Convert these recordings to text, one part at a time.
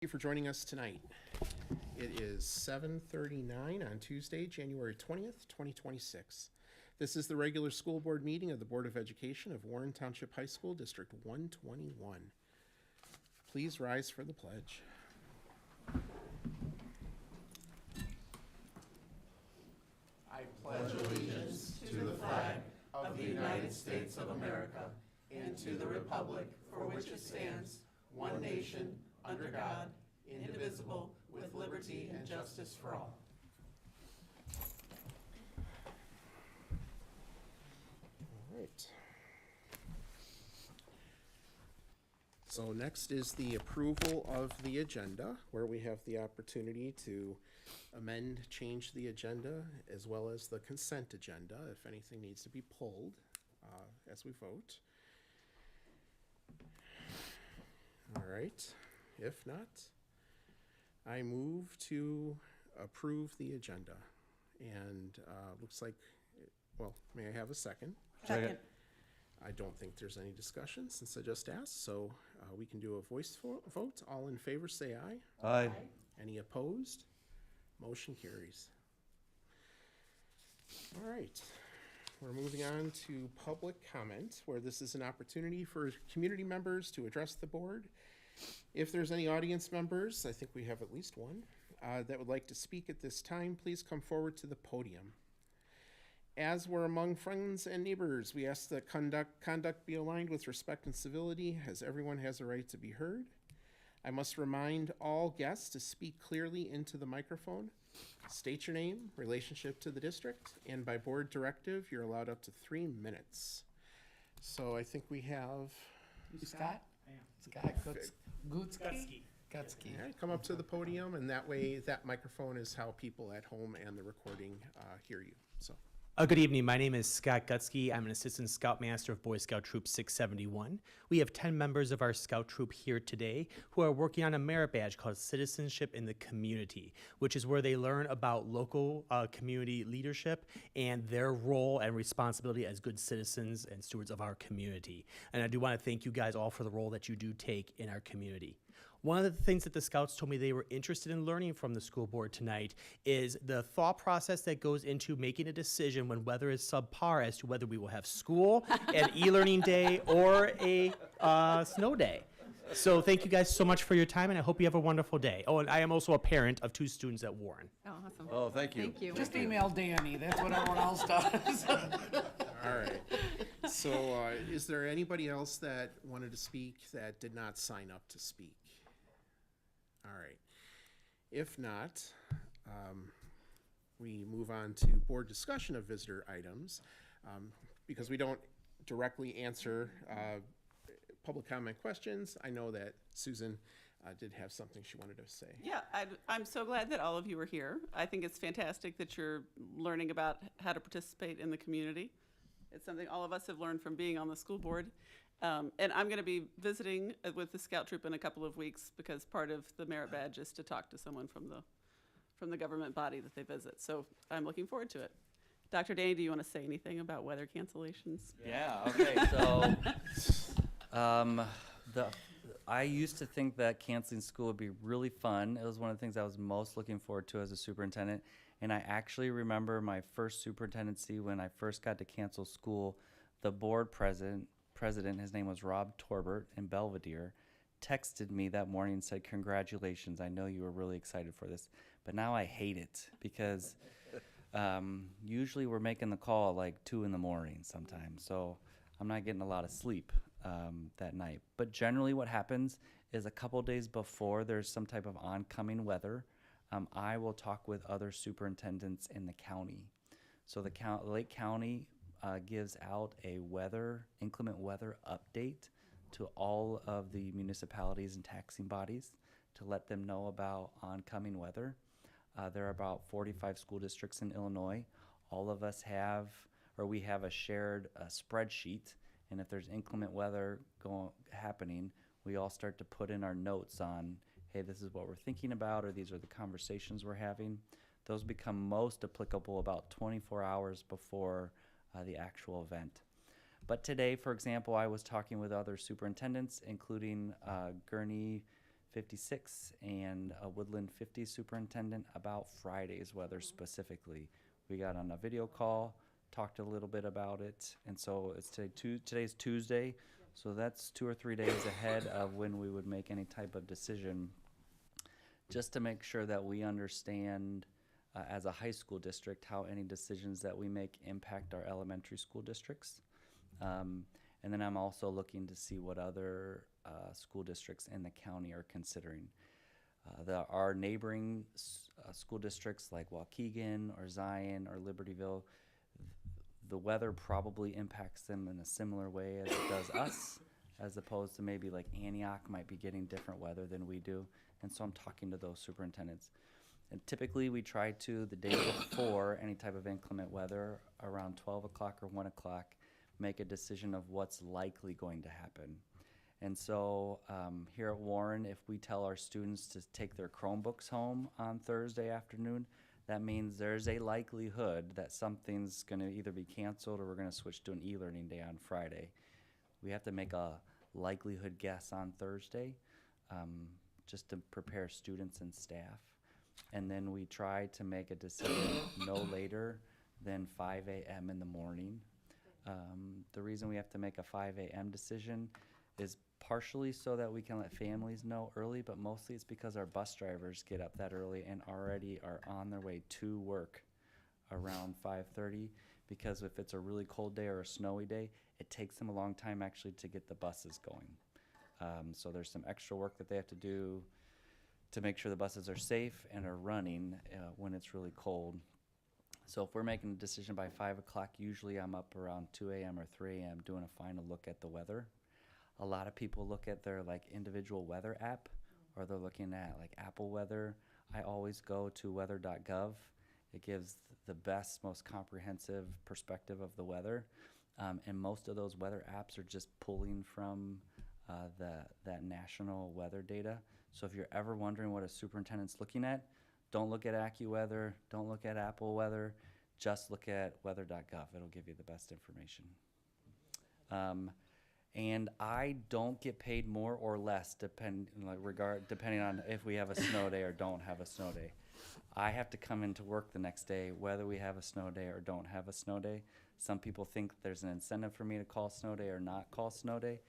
You for joining us tonight. It is 7:39 on Tuesday, January 20th, 2026. This is the regular school board meeting of the Board of Education of Warren Township High School, District 121. Please rise for the pledge. I pledge allegiance to the flag of the United States of America and to the republic for which it stands, one nation, under God, indivisible, with liberty and justice for all. All right. So next is the approval of the agenda, where we have the opportunity to amend, change the agenda, as well as the consent agenda, if anything needs to be pulled as we vote. All right. If not, I move to approve the agenda. And looks like, well, may I have a second? Second. I don't think there's any discussion since I just asked, so we can do a voice vote. All in favor, say aye. Aye. Any opposed? Motion carries. All right. We're moving on to public comment, where this is an opportunity for community members to address the board. If there's any audience members, I think we have at least one, that would like to speak at this time, please come forward to the podium. As we're among friends and neighbors, we ask that conduct be aligned with respect and civility, as everyone has a right to be heard. I must remind all guests to speak clearly into the microphone. State your name, relationship to the district, and by board directive, you're allowed up to 3 minutes. So I think we have Scott? Scott Gutsky. Gutsky. All right, come up to the podium, and that way that microphone is how people at home and the recording hear you. So. Good evening. My name is Scott Gutsky. I'm an assistant scoutmaster of Boy Scout Troop 671. We have 10 members of our scout troop here today who are working on a merit badge called Citizenship in the Community, which is where they learn about local community leadership and their role and responsibility as good citizens and stewards of our community. And I do want to thank you guys all for the role that you do take in our community. One of the things that the scouts told me they were interested in learning from the school board tonight is the thought process that goes into making a decision when weather is subpar as to whether we will have school, an e-learning day, or a snow day. So thank you guys so much for your time, and I hope you have a wonderful day. Oh, and I am also a parent of 2 students at Warren. Oh, awesome. Oh, thank you. Thank you. Just email Danny. That's what everyone else does. All right. So is there anybody else that wanted to speak that did not sign up to speak? All right. If not, we move on to board discussion of visitor items. Because we don't directly answer public comment questions, I know that Susan did have something she wanted to say. Yeah, I'm so glad that all of you are here. I think it's fantastic that you're learning about how to participate in the community. It's something all of us have learned from being on the school board. And I'm going to be visiting with the Scout Troop in a couple of weeks because part of the merit badge is to talk to someone from the government body that they visit. So I'm looking forward to it. Dr. Danny, do you want to say anything about weather cancellations? Yeah, okay, so I used to think that canceling school would be really fun. It was one of the things I was most looking forward to as a superintendent. And I actually remember my first superintendency when I first got to cancel school. The board president, his name was Rob Torbert in Belvedere, texted me that morning and said, "Congratulations, I know you were really excited for this." But now I hate it because usually we're making the call at like 2 in the morning sometimes. So I'm not getting a lot of sleep that night. But generally what happens is a couple days before there's some type of oncoming weather, I will talk with other superintendents in the county. So the Lake County gives out a inclement weather update to all of the municipalities and taxing bodies to let them know about oncoming weather. There are about 45 school districts in Illinois. All of us we have a shared spreadsheet, and if there's inclement weather happening, we all start to put in our notes on, hey, this is what we're thinking about, or these are the conversations we're having. Those become most applicable about 24 hours before the actual event. But today, for example, I was talking with other superintendents, including Gurney, 56 and a Woodland 50 superintendent about Friday's weather specifically. We got on a video call, talked a little bit about it, and so it's today's Tuesday, so that's 2 or 3 days ahead of when we would make any type of decision, just to make sure that we understand as a high school district how any decisions that we make impact our elementary school districts. And then I'm also looking to see what other school districts in the county are considering. Our neighboring school districts like Waukegan or Zion or Libertyville, the weather probably impacts them in a similar way as it does us, as opposed to maybe like Antioch might be getting different weather than we do. And so I'm talking to those superintendents. And typically we try to, the day before any type of inclement weather, around 12 o'clock or 1 o'clock, make a decision of what's likely going to happen. And so here at Warren, if we tell our students to take their Chromebooks home on Thursday afternoon, that means there's a likelihood that something's going to either be canceled or we're going to switch to an e-learning day on Friday. We have to make a likelihood guess on Thursday just to prepare students and staff. And then we try to make a decision no later than 5 a.m. in the morning. The reason we have to make a 5 a.m. decision is partially so that we can let families know early, but mostly it's because our bus drivers get up that early and already are on their way to work around 5:30, because if it's a really cold day or a snowy day, it takes them a long time actually to get the buses going. So there's some extra work that they have to do to make sure the buses are safe and are running when it's really cold. So if we're making a decision by 5 o'clock, usually I'm up around 2 a.m. or 3 a.m. doing a final look at the weather. A lot of people look at their like individual weather app, or they're looking at like Apple weather. I always go to weather.gov. It gives the best, most comprehensive perspective of the weather. And most of those weather apps are just pulling from that national weather data. So if you're ever wondering what a superintendent's looking at, don't look at AccuWeather, don't look at Apple Weather, just look at weather.gov. It'll give you the best information. And I don't get paid more or less depending on if we have a snow day or don't have a snow day. I have to come into work the next day whether we have a snow day or don't have a snow day. Some people think there's an incentive for me to call snow day or not call snow day.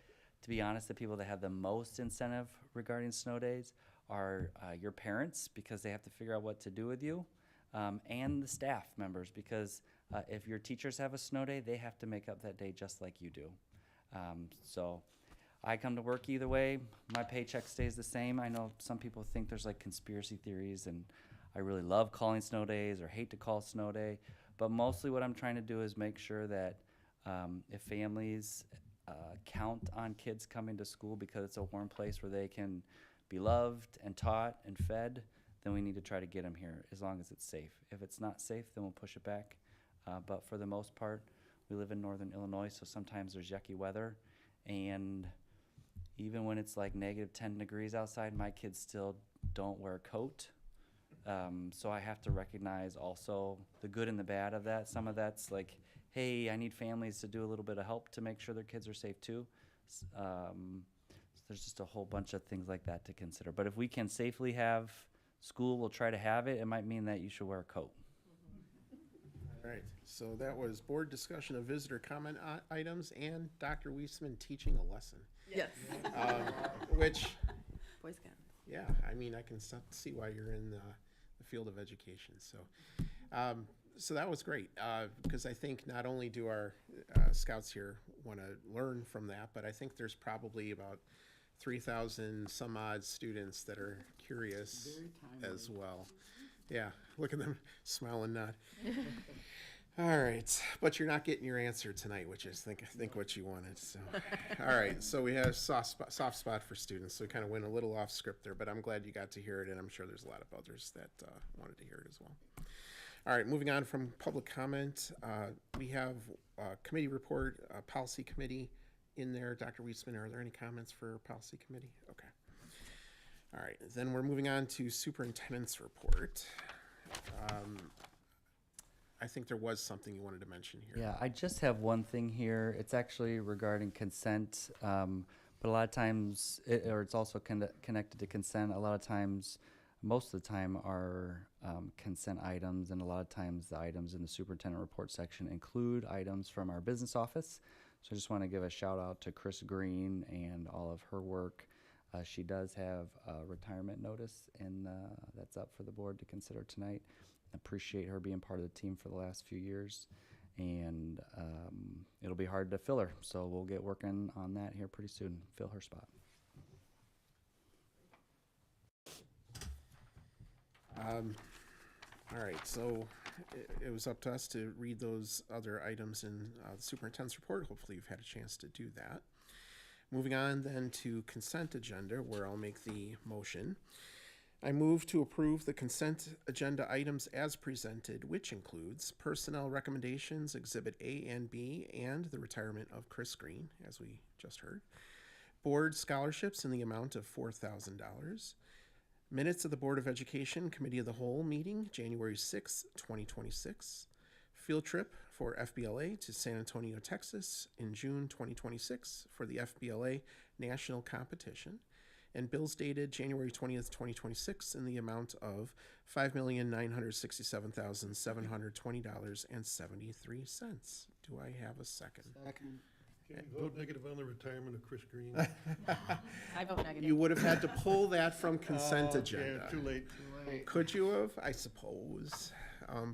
To be honest, the people that have the most incentive regarding snow days are your parents, because they have to figure out what to do with you, and the staff members, because if your teachers have a snow day, they have to make up that day just like you do. So I come to work either way. My paycheck stays the same. I know some people think there's like conspiracy theories, and I really love calling snow days or hate to call snow day. But mostly what I'm trying to do is make sure that if families count on kids coming to school because it's a warm place where they can be loved and taught and fed, then we need to try to get them here as long as it's safe. If it's not safe, then we'll push it back. But for the most part, we live in northern Illinois, so sometimes there's yucky weather. And even when it's like negative 10 degrees outside, my kids still don't wear a coat. So I have to recognize also the good and the bad of that. Some of that's like, hey, I need families to do a little bit of help to make sure their kids are safe too. So there's just a whole bunch of things like that to consider. But if we can safely have school, we'll try to have it. It might mean that you should wear a coat. All right, so that was board discussion of visitor comment items and Dr. Weisman teaching a lesson. Yes. Which, Boy Scout. yeah, I mean, I can see why you're in the field of education. So, so that was great, because I think not only do our scouts here want to learn from that, but I think there's probably about 3,000 some odd students that are curious as well. Yeah, look at them smile and nod. All right, but you're not getting your answer tonight, which is think what you wanted. So, all right, so we have soft spot for students. So we kind of went a little off script there, but I'm glad you got to hear it, and I'm sure there's a lot of others that wanted to hear it as well. All right, moving on from public comment, we have committee report, policy committee in there. Dr. Weisman, are there any comments for policy committee? Okay. All right, then we're moving on to superintendent's report. I think there was something you wanted to mention here. Yeah, I just have one thing here. It's actually regarding consent. But a lot of times, it's also connected to consent. A lot of times, most of the time, are consent items, and a lot of times the items in the superintendent report section include items from our business office. So I just want to give a shout out to Chris Green and all of her work. She does have a retirement notice, and that's up for the board to consider tonight. Appreciate her being part of the team for the last few years, and it'll be hard to fill her, so we'll get working on that here pretty soon, fill her spot. All right, so it was up to us to read those other items in the superintendent's report. Hopefully you've had a chance to do that. Moving on then to consent agenda, where I'll make the motion. I move to approve the consent agenda items as presented, which includes personnel recommendations, Exhibit A and B, and the retirement of Chris Green, as we just heard. Board scholarships in the amount of $4,000. Minutes of the Board of Education Committee of the Whole meeting, January 6, 2026. Field trip for FBLA to San Antonio, Texas in June 2026 for the FBLA National Competition. And bills dated January 20th, 2026 in the amount of $5,967,720.73. Do I have a second? Second. Can you vote negative on the retirement of Chris Green? I vote negative. You would have had to pull that from consent Okay, agenda. too late. Could you have? I suppose.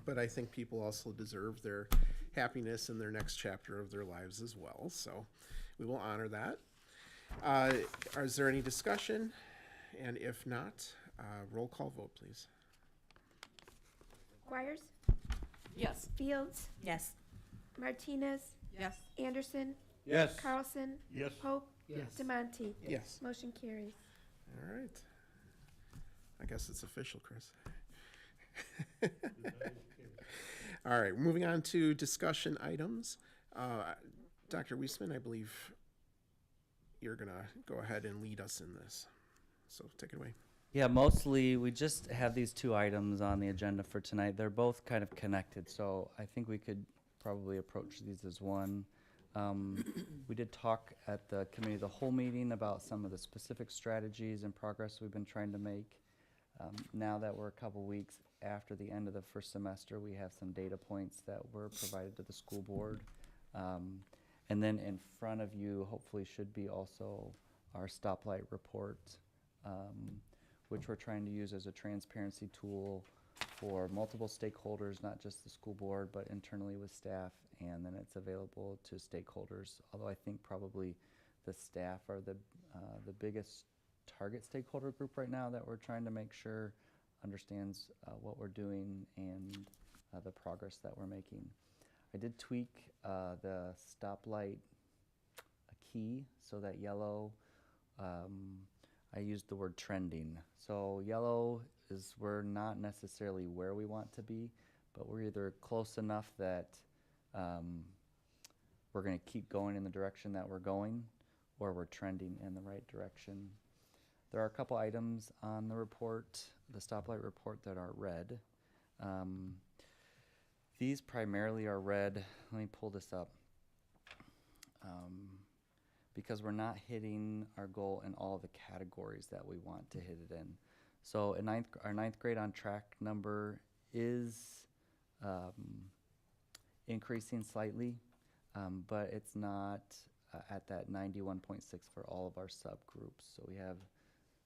But I think people also deserve their happiness in their next chapter of their lives as well. So we will honor that. Is there any discussion? And if not, roll call vote, please. Squires, Yes. Fields, Yes. Martinez, Yes. Anderson, Yes. Carlson, Yes. Pope, Yes. DeMonte. Yes. Motion carries. All right. I guess it's official, Chris. All right, moving on to discussion items. Dr. Weisman, I believe you're going to go ahead and lead us in this. So take it away. Yeah, mostly we just have these two items on the agenda for tonight. They're both kind of connected, so I think we could probably approach these as one. We did talk at the committee of the whole meeting about some of the specific strategies and progress we've been trying to make. Now that we're a couple weeks after the end of the first semester, we have some data points that were provided to the school board. And then in front of you, hopefully should be also our stoplight report, which we're trying to use as a transparency tool for multiple stakeholders, not just the school board, but internally with staff, and then it's available to stakeholders. Although I think probably the staff are the biggest target stakeholder group right now that we're trying to make sure understands what we're doing and the progress that we're making. I did tweak the stoplight key, so that yellow, I used the word trending. So yellow is we're not necessarily where we want to be, but we're either close enough that we're going to keep going in the direction that we're going, or we're trending in the right direction. There are a couple items on the report, the stoplight report, that are red. These primarily are red. Let me pull this up. Because we're not hitting our goal in all the categories that we want to hit it in. So our ninth grade on track number is increasing slightly, but it's not at that 91.6 for all of our subgroups. So we have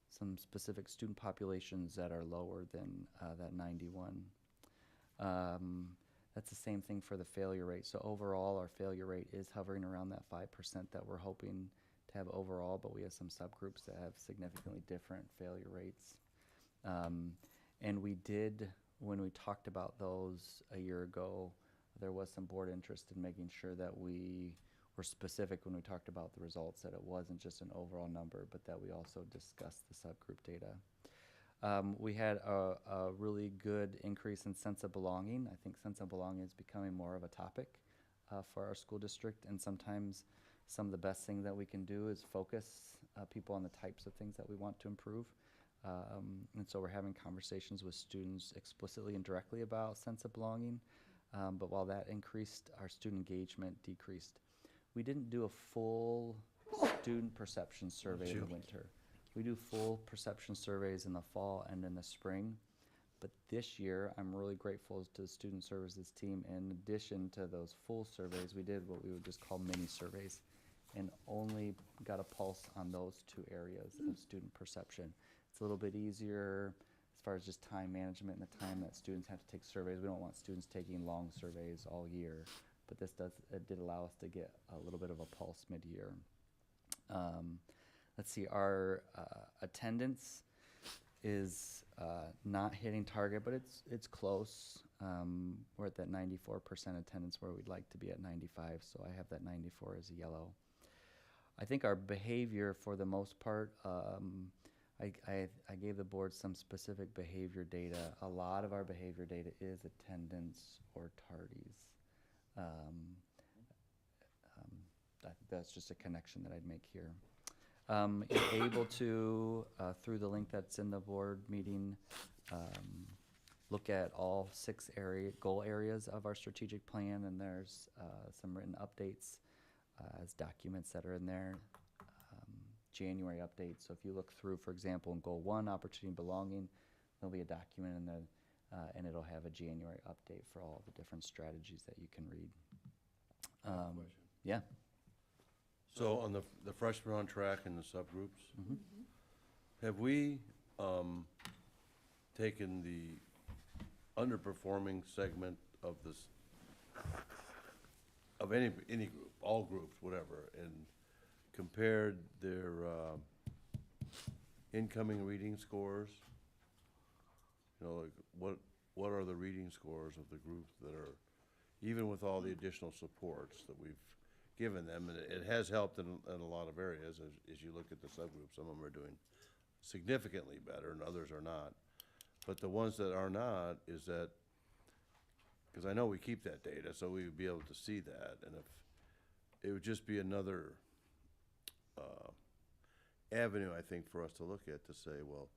some specific student populations that are lower than that 91. That's the same thing for the failure rate. So overall, our failure rate is hovering around that 5% that we're hoping to have overall, but we have some subgroups that have significantly different failure rates. And we did, when we talked about those a year ago, there was some board interest in making sure that we were specific when we talked about the results, that it wasn't just an overall number, but that we also discussed the subgroup data. We had a really good increase in sense of belonging. I think sense of belonging is becoming more of a topic for our school district, and sometimes some of the best things that we can do is focus people on the types of things that we want to improve. And so we're having conversations with students explicitly and directly about sense of belonging. But while that increased, our student engagement decreased. We didn't do a full student perception survey in the winter. We do full perception surveys in the fall and in the spring. But this year, I'm really grateful to the student services team. In addition to those full surveys, we did what we would just call mini surveys and only got a pulse on those 2 areas of student perception. It's a little bit easier as far as just time management and the time that students have to take surveys. We don't want students taking long surveys all year, but it did allow us to get a little bit of a pulse mid-year. Let's see, our attendance is not hitting target, but it's close. We're at that 94% attendance where we'd like to be at 95, so I have that 94 as a yellow. I think our behavior, for the most part, I gave the board some specific behavior data. A lot of our behavior data is attendance or tardies. That's just a connection that I'd make here. You're able to, through the link that's in the board meeting, look at all 6 goal areas of our strategic plan, and there's some written updates as documents that are in there. January updates. So if you look through, for example, in Goal 1, Opportunity and Belonging, there'll be a document in there, and it'll have a January update for all the different strategies that you can read. Yeah. So on the freshmen on track and the subgroups, Mhm. have we taken the underperforming segment of this, of any group, all groups, whatever, and compared their incoming reading scores? You know, like what are the reading scores of the groups that are, even with all the additional supports that we've given them, and it has helped in a lot of areas. As you look at the subgroups, some of them are doing significantly better and others are not. But the ones that are not, is that, because I know we keep that data, so we would be able to see that, and if it would just be another avenue, I think, for us to look at, to say, well,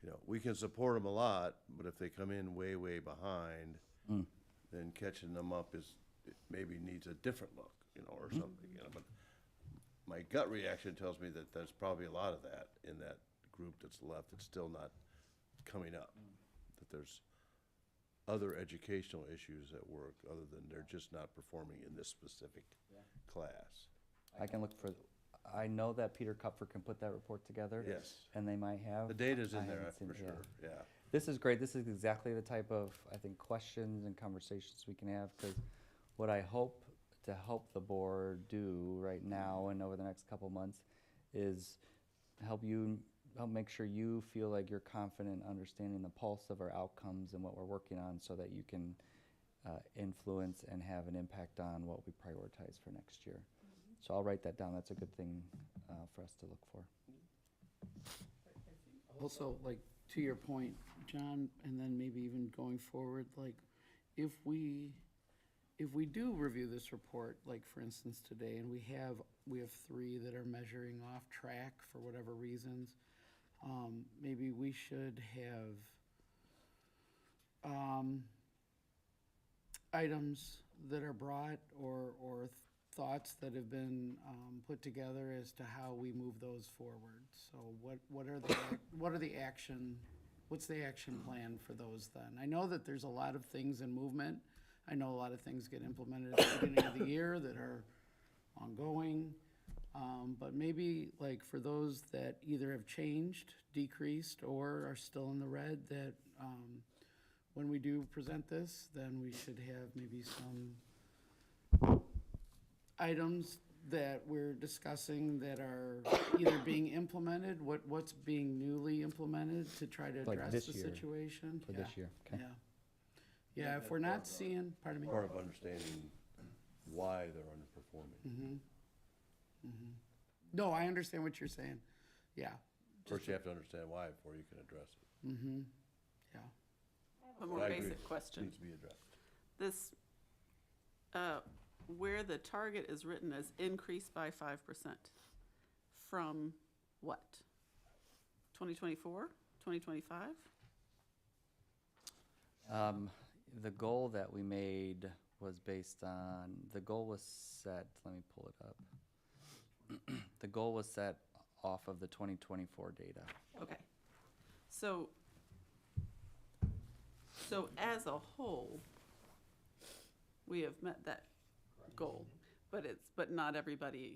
you know, we can support them a lot, but if they come in way, way behind, then catching them up it maybe needs a different look, you know, or something, you know. But my gut reaction tells me that there's probably a lot of that in that group that's left that's still not coming up, that there's other educational issues at work other than they're just not performing in this specific class. I can look for, I know that Peter Kupfer can put that report together. Yes. And they might have. The data's I in there, haven't seen for it yet. sure, yeah. This is great. This is exactly the type of, I think, questions and conversations we can have, because what I hope to help the board do right now and over the next couple months is help make sure you feel like you're confident understanding the pulse of our outcomes and what we're working on, so that you can influence and have an impact on what we prioritize for next year. So I'll write that down. That's a good thing for us to look for. Also, like, to your point, John, and then maybe even going forward, like, if we do review this report, like, for instance, today, and we have 3 that are measuring off track for whatever reasons, maybe we should have items that are brought or thoughts that have been put together as to how we move those forward. So what's the action plan for those then? I know that there's a lot of things in movement. I know a lot of things get implemented at the beginning of the year that are ongoing. But maybe, like, for those that either have changed, decreased, or are still in the red, that when we do present this, then we should have maybe some items that we're discussing that are either being implemented, what's being newly implemented to try to Like address this the year, situation. For this year, okay? Yeah. Yeah, if we're not seeing, pardon me. Part of understanding why they're underperforming. No, I understand what you're saying. Yeah. First, you have to understand why before you can address it. Yeah. A more But I agree, basic question. needs to be addressed. This, where the target is written as increased by 5%, from what? 2024, 2025? The goal that we made was based on, the goal was set, let me pull it up. the goal was set off of the 2024 data. Okay. So as a whole, we have met that goal, but not everybody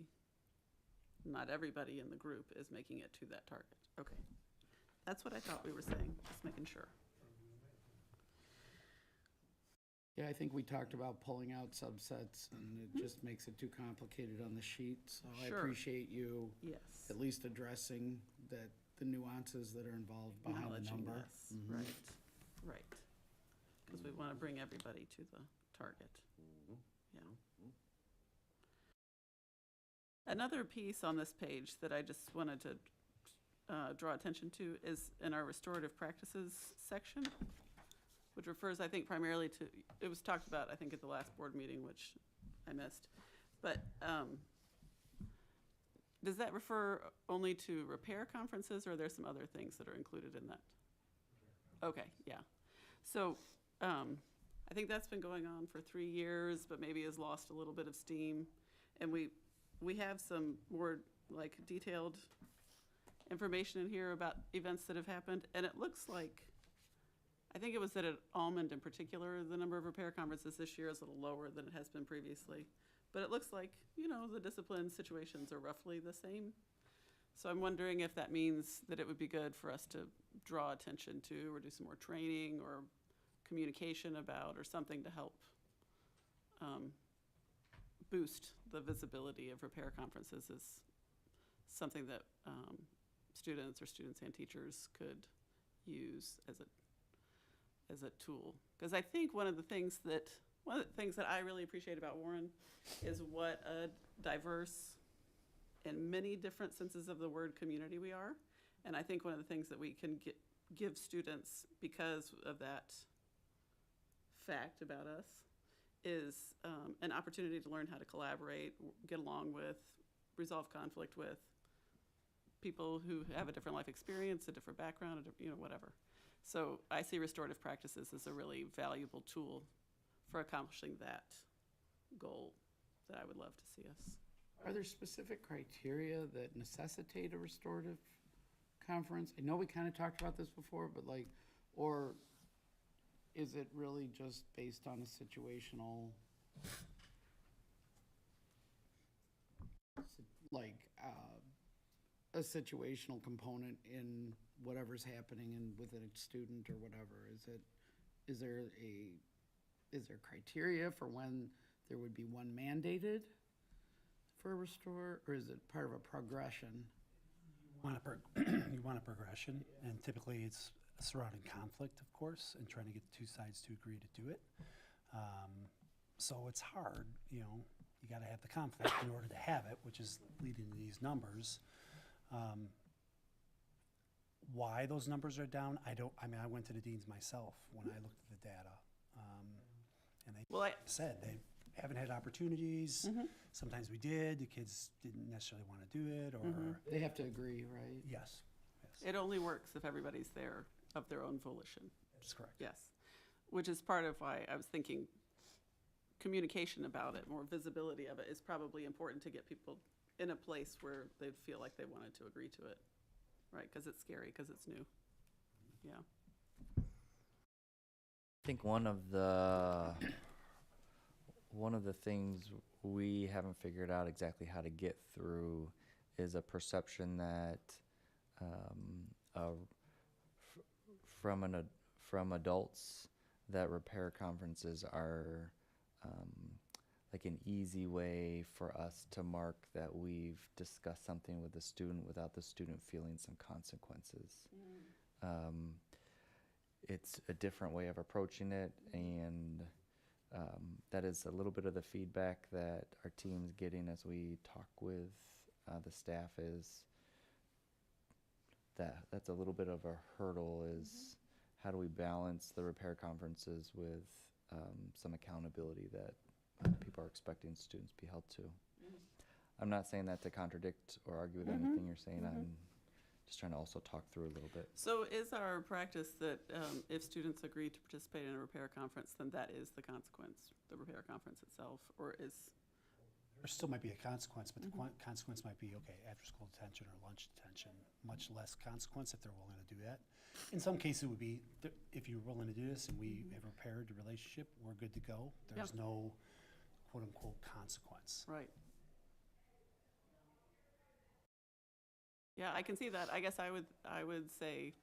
in the group is making it to that target. Okay. That's what I thought we were saying, just making sure. Yeah, I think we talked about pulling out subsets, and it just makes it too complicated on the sheet. So I Sure. appreciate you Yes. at least addressing that, the nuances that are involved behind the Acknowledging number. this, right. Because we want to bring everybody to the target. Yeah. Another piece on this page that I just wanted to draw attention to is in our restorative practices section, which refers, I think, primarily to, it was talked about, I think, at the last board meeting, which I missed. But does that refer only to repair conferences, or are there some other things that are included in that? Okay, yeah. So I think that's been going on for 3 years, but maybe has lost a little bit of steam. And we have some more like detailed information in here about events that have happened. And it looks like, I think it was that at Almond in particular, the number of repair conferences this year is a little lower than it has been previously. But it looks like, the discipline situations are roughly the same. So I'm wondering if that means that it would be good for us to draw attention to, or do some more training or communication about, or something to help boost the visibility of repair conferences is something that students and teachers could use as a tool. Because I think one of the things that I really appreciate about Warren is what a diverse, in many different senses of the word, community we are. And I think one of the things that we can give students because of that fact about us is an opportunity to learn how to collaborate, get along with, resolve conflict with people who have a different life experience, a different background, whatever. So I see restorative practices as a really valuable tool for accomplishing that goal that I would love to see us. Are there specific criteria that necessitate a restorative conference? I know we kind of talked about this before, but or is it really just based on a situational, a situational component in whatever's happening within a student or whatever? Is there criteria for when there would be one mandated for a restore, or is it part of a progression? You want a progression, and typically it's surrounding conflict, of course, and trying to get the two sides to agree to do it. So it's hard, you got to have the conflict in order to have it, which is leading to these numbers. Why those numbers are down, I went to the deans myself when I looked at the data. And they said they haven't had opportunities. Sometimes we did, the kids didn't necessarily want to do it, or. They have to agree, right? Yes. It only works if everybody's there of their own volition. That's correct. Yes, which is part of why I was thinking communication about it, more visibility of it is probably important to get people in a place where they'd feel like they wanted to agree to it, right? Because it's scary, because it's new. Yeah. I think one of the things we haven't figured out exactly how to get through is a perception that from adults that repair conferences are like an easy way for us to mark that we've discussed something with the student without the student feeling some consequences. It's a different way of approaching it, and that is a little bit of the feedback that our team's getting as we talk with the staff is that's a little bit of a hurdle is how do we balance the repair conferences with some accountability that people are expecting students be held to. I'm not saying that to contradict or argue with anything you're saying. I'm just trying to also talk through a little bit. So is our practice that if students agree to participate in a repair conference, then that is the consequence, the repair conference itself, or is? There still might be a consequence, but the consequence might be, okay, after-school detention or lunch detention, much less consequence if they're willing to do that. In some cases, it would be, if you're willing to do this and we have repaired the relationship, we're good to go. There's no quote-unquote consequence. Right. Yeah, I can see that. I guess I would say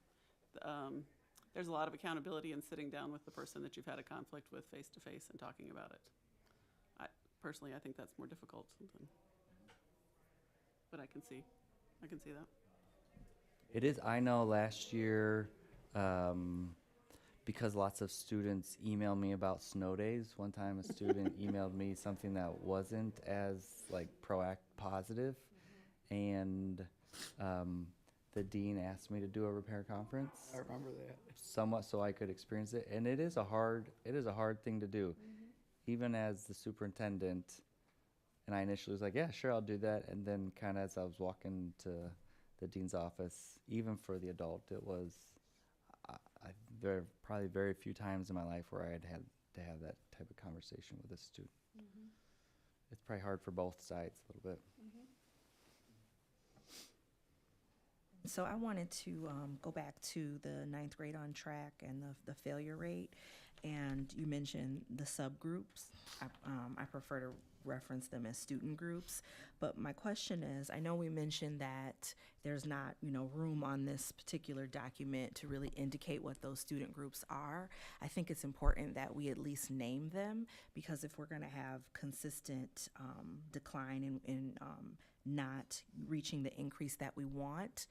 there's a lot of accountability in sitting down with the person that you've had a conflict with face to face and talking about it. Personally, I think that's more difficult but I can see that. It is. I know last year, because lots of students email me about snow days. One time, a student emailed me something that wasn't as like positive, and the dean asked me to do a repair conference. I remember that. Somewhat so I could experience it, and it is a hard thing to do. Even as the superintendent, and I initially was like, yeah, sure, I'll do that. And then kind of as I was walking to the dean's office, even for the adult, it was there are probably very few times in my life where I had to have that type of conversation with a student. It's probably hard for both sides a little bit. So I wanted to go back to the 9th grade on track and the failure rate. And you mentioned the subgroups. I prefer to reference them as student groups. But my question is, I know we mentioned that there's not, room on this particular document to really indicate what those student groups are. I think it's important that we at least name them, because if we're going to have consistent decline in not reaching the increase that we want,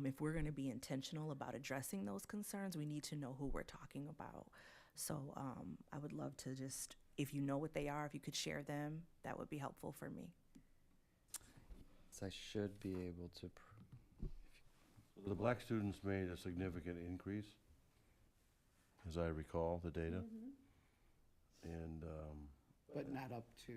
if we're going to be intentional about addressing those concerns, we need to know who we're talking about. So I would love to just, if you know what they are, if you could share them, that would be helpful for me. So I should be able to. The black students made a significant increase, as I recall the data. And, But not up to,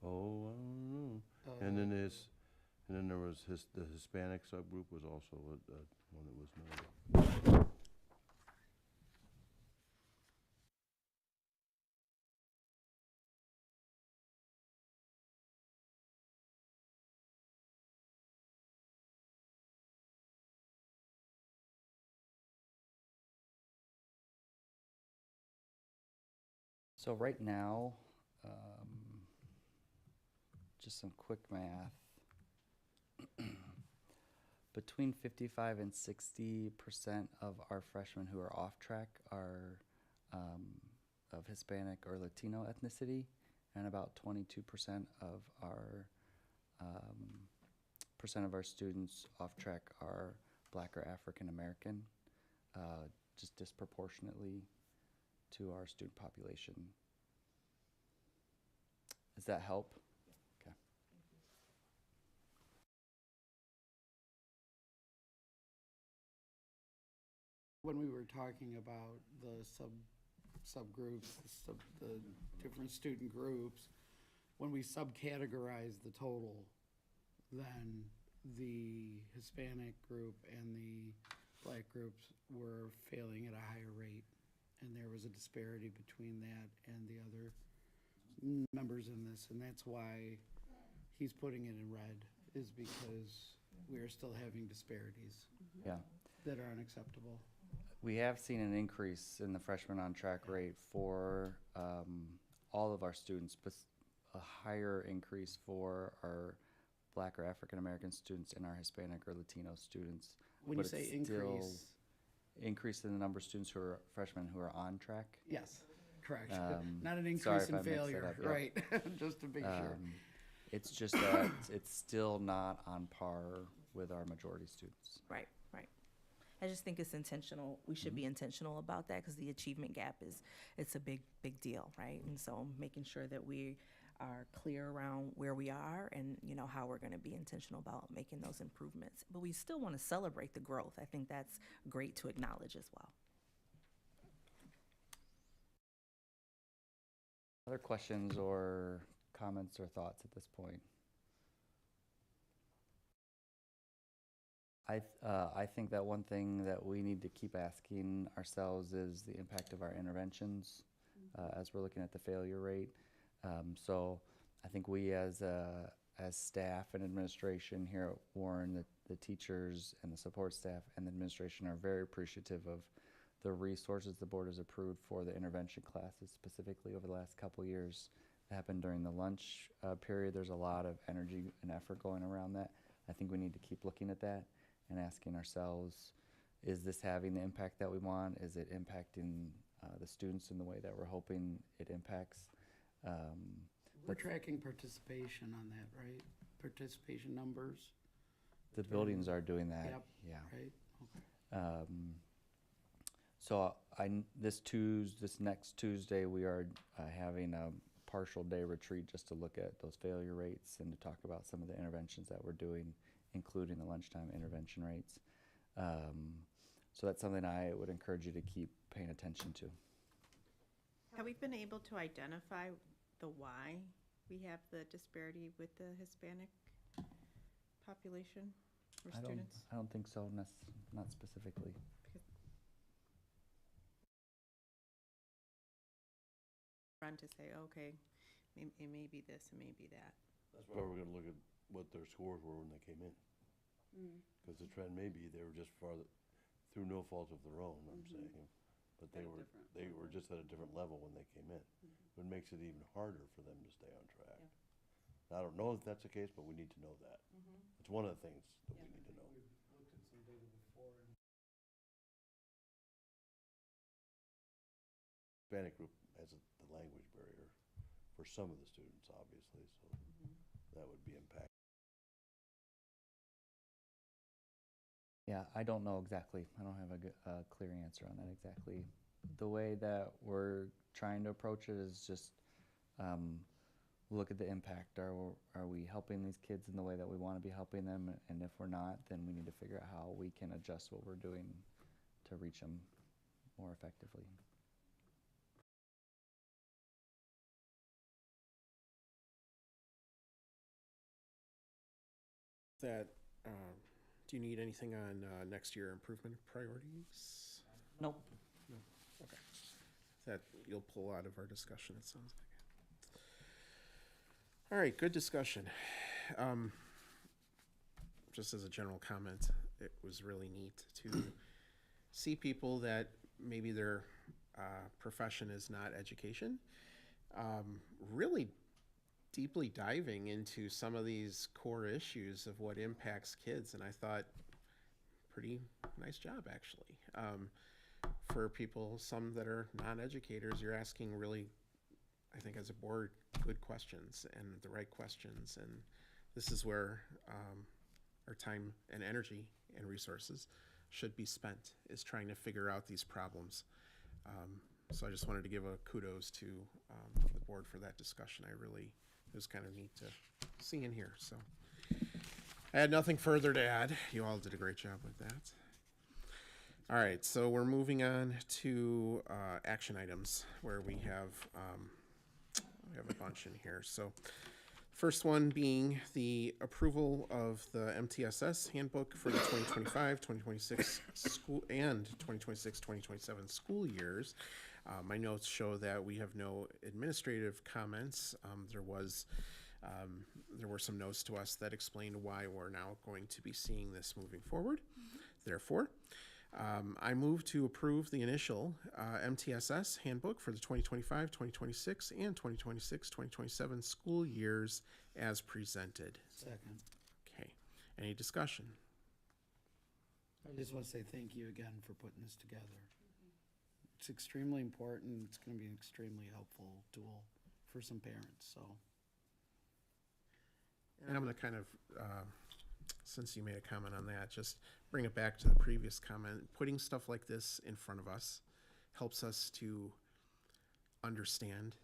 I don't know. And then there was the Hispanic subgroup was also one that was noted. So right now, just some quick math. Between 55 and 60% of our freshmen who are off track are of Hispanic or Latino ethnicity, and about 22% of our students off track are Black or African American, just disproportionately to our student population. Does that help? Okay. when we were talking about the subgroups, the different student groups, when we subcategorize the total, then the Hispanic group and the Black groups were failing at a higher rate. And there was a disparity between that and the other members in this, and that's why he's putting it in red, is because we are still having disparities Yeah. that are unacceptable. We have seen an increase in the freshman on track rate for all of our students, but a higher increase for our Black or African American students and our Hispanic or Latino students. When you But say it's still increase, increase in the number of students who are freshmen who are on track. yes, correct. Not an Sorry increase if I in mixed that failure, up, yeah. right, just to be sure. It's just that it's still not on par with our majority students. Right, right. I just think it's intentional. We should be intentional about that, because the achievement gap it's a big deal, right? And so making sure that we are clear around where we are and, how we're going to be intentional about making those improvements. But we still want to celebrate the growth. I think that's great to acknowledge as well. Other questions or comments or thoughts at this point? I think that one thing that we need to keep asking ourselves is the impact of our interventions as we're looking at the failure rate. So I think we as staff and administration here at Warren, the teachers and the support staff and the administration are very appreciative of the resources the board has approved for the intervention classes, specifically over the last couple years. That happened during the lunch period. There's a lot of energy and effort going around that. I think we need to keep looking at that and asking ourselves, is this having the impact that we want? Is it impacting the students in the way that we're hoping it impacts? We're tracking participation on that, right? Participation numbers, The buildings are doing that, Yep. yeah. right? Okay. So this next Tuesday, we are having a partial day retreat just to look at those failure rates and to talk about some of the interventions that we're doing, including the lunchtime intervention rates. So that's something I would encourage you to keep paying attention to. Have we been able to identify the why we have the disparity with the Hispanic population or students? I don't think so, not specifically. Run to say, okay, it may be this, it may be that. That's why we're gonna look at what their scores were when they came in. Because the trend may be they were just farther, through no fault of their own, I'm saying. But they were just at a different level when they came in. It makes it even harder for them to stay on track. I don't know if that's the case, but we need to know that. It's one of the things that we need to know. Hispanic group has the language barrier for some of the students, obviously, so that would be impacted. Yeah, I don't know exactly. I don't have a clear answer on that exactly. The way that we're trying to approach it is just look at the impact. Are we helping these kids in the way that we want to be helping them? And if we're not, then we need to figure out how we can adjust what we're doing to reach them more effectively. That, do you need anything on next year improvement priorities? Nope. No, okay. That you'll pull out of our discussion, it sounds like. All right, good discussion. Just as a general comment, it was really neat to see people that maybe their profession is not education, really deeply diving into some of these core issues of what impacts kids, and I thought, pretty nice job, actually. For people, some that are non-educators, you're asking really, I think as a board, good questions and the right questions, and this is where our time and energy and resources should be spent, is trying to figure out these problems. So I just wanted to give a kudos to the board for that discussion. It was kind of neat to see in here, so. I had nothing further to add. You all did a great job with that. All right, so we're moving on to action items where we have a bunch in here. So first one being the approval of the MTSS handbook for the 2025-2026 school and 2026-2027 school years. My notes show that we have no administrative comments. There were some notes to us that explained why we're now going to be seeing this moving forward. Therefore, I move to approve the initial MTSS handbook for the 2025, 2026, and 2026-2027 school years as presented. Second. Okay. Any discussion? I just want to say thank you again for putting this together. It's extremely important. It's going to be an extremely helpful tool for some parents, so. And I'm going to kind of, since you made a comment on that, just bring it back to the previous comment. Putting stuff like this in front of us helps us to understand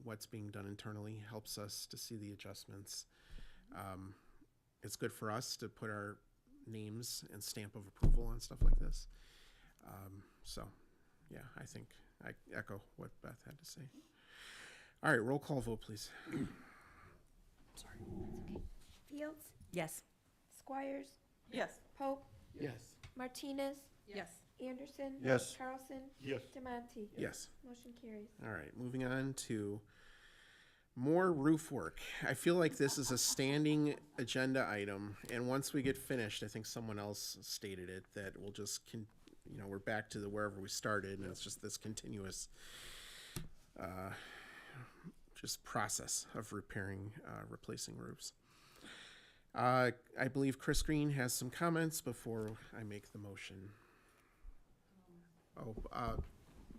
what's being done internally, helps us to see the adjustments. It's good for us to put our names and stamp of approval on stuff like this. So, yeah, I think I echo what Beth had to say. All right, roll call vote, please. Sorry. Fields, Yes. Squires, Yes. Pope, Yes. Martinez, Yes. Anderson. Yes. Carlson. Yes. Demonte. Yes. Motion carries. All right, moving on to More roof work. I feel like this is a standing agenda item, and once we get finished, I think someone else stated it, that we'll just we're back to wherever we started, and it's just this continuous just process of repairing, replacing roofs. I believe Chris Green has some comments before I make the motion.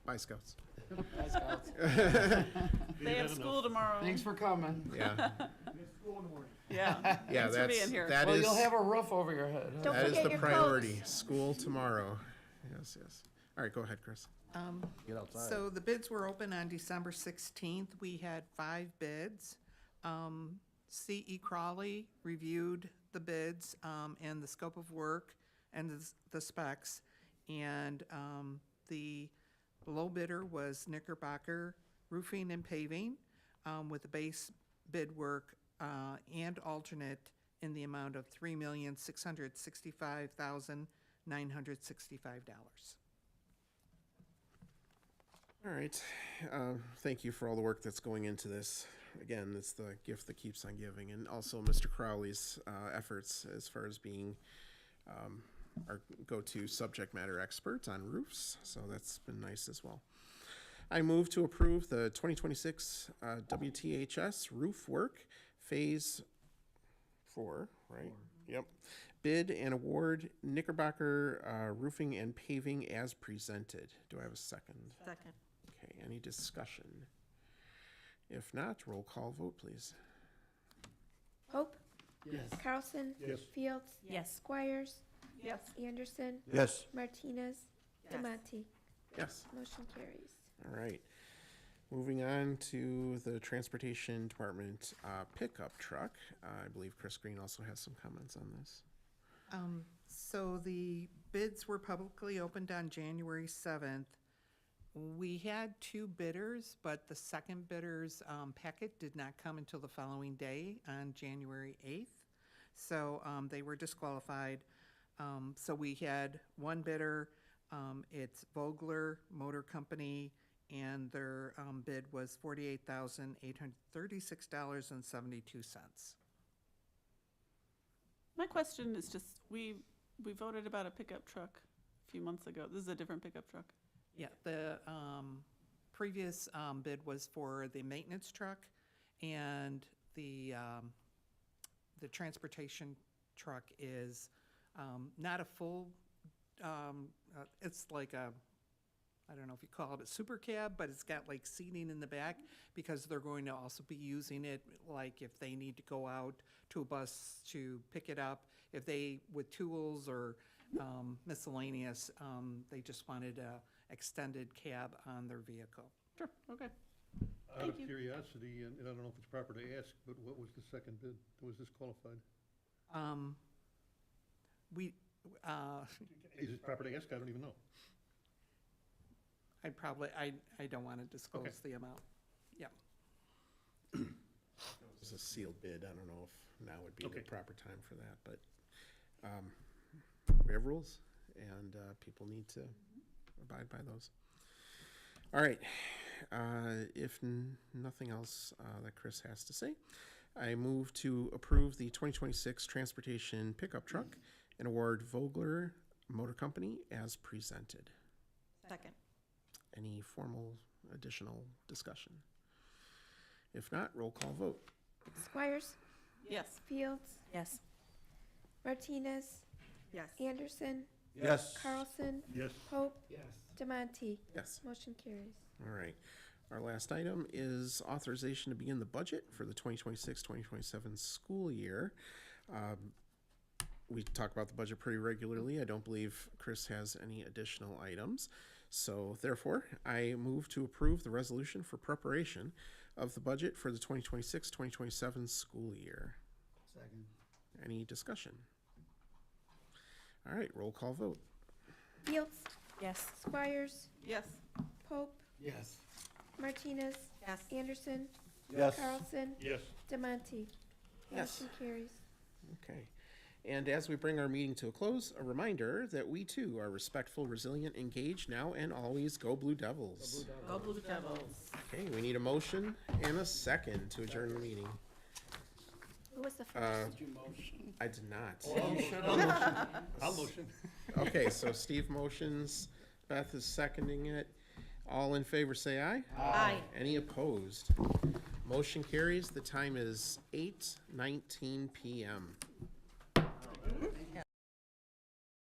Bye, Scouts. They have school tomorrow. Thanks for coming. Yeah, Yeah. yeah, Thanks for being here. that Well, is you'll have a roof over your head. huh? Don't that is forget the your priority. coats. School tomorrow. Yes, yes. All right, go ahead, Chris. Get outside. So the bids were open on December 16th. We had 5 bids. C.E. Crawley reviewed the bids and the scope of work and the specs. And the low bidder was Knickerbocker Roofing and Paving with the base bid work and alternate in the amount of $3,665,965. All right. Thank you for all the work that's going into this. Again, it's the gift that keeps on giving, and also Mr. Crowley's efforts as far as being our go-to subject matter expert on roofs. So that's been nice as well. I move to approve the 2026 WTHS roof work phase 4, right? Yep. Bid and award Knickerbocker Roofing and Paving as presented. Do I have a second? Second. Okay, any discussion? If not, roll call vote, please. Pope, Yes. Carlson. Yes. Fields. Yes. Squires. Yes. Anderson. Yes. Martinez. Yes. Demonte. Yes. Motion carries. All right. Moving on to the Transportation Department pickup truck. I believe Chris Green also has some comments on this. So the bids were publicly opened on January 7th. We had 2 bidders, but the second bidder's packet did not come until the following day on January 8th. So they were disqualified. So we had 1 bidder. It's Vogler Motor Company, and their bid was $48,836.72. My question is just, we voted about a pickup truck a few months ago. This is a different pickup truck. Yeah, the previous bid was for the maintenance truck, and the transportation truck is not a full, it's like a, I don't know if you call it a super cab, but it's got like seating in the back, because they're going to also be using it like if they need to go out to a bus to pick it up, if they, with tools or miscellaneous, they just wanted a extended cab on their vehicle. Sure, okay. Out of curiosity, and I don't know if it's proper to ask, but what was the second bid that was disqualified? We, Is it proper to ask? I don't even know. I don't want to disclose the amount. Yeah. It was a sealed bid. I don't know if now would be Okay. the proper time for that, but we have rules, and people need to abide by those. All right. If nothing else that Chris has to say, I move to approve the 2026 transportation pickup truck and award Vogler Motor Company as presented. Second. Any formal additional discussion? If not, roll call vote. Squires. Yes. Fields. Yes. Martinez. Yes. Anderson. Yes. Carlson. Yes. Pope. Yes. Demonte. Yes. Motion carries. All right. Our last item is authorization to begin the budget for the 2026-2027 school year. We talk about the budget pretty regularly. I don't believe Chris has any additional items. So therefore, I move to approve the resolution for preparation of the budget for the 2026-2027 school year. Second. Any discussion? All right, roll call vote. Fields. Yes. Squires. Yes. Pope. Yes. Martinez. Yes. Anderson. Yes. Carlson. Yes. Demonte. Yes. Motion carries. Okay. And as we bring our meeting to a close, a reminder that we too are respectful, resilient, engaged now and always. Go Blue Devils. Go Blue Devils. Okay, we need a motion and a second to adjourn the meeting. Who was the first? Did you motion? I did not. I'll motion. Okay, so Steve motions, Beth is seconding it. All in favor, say aye. Aye. Any opposed? Motion carries. The time is 8:19 p.m.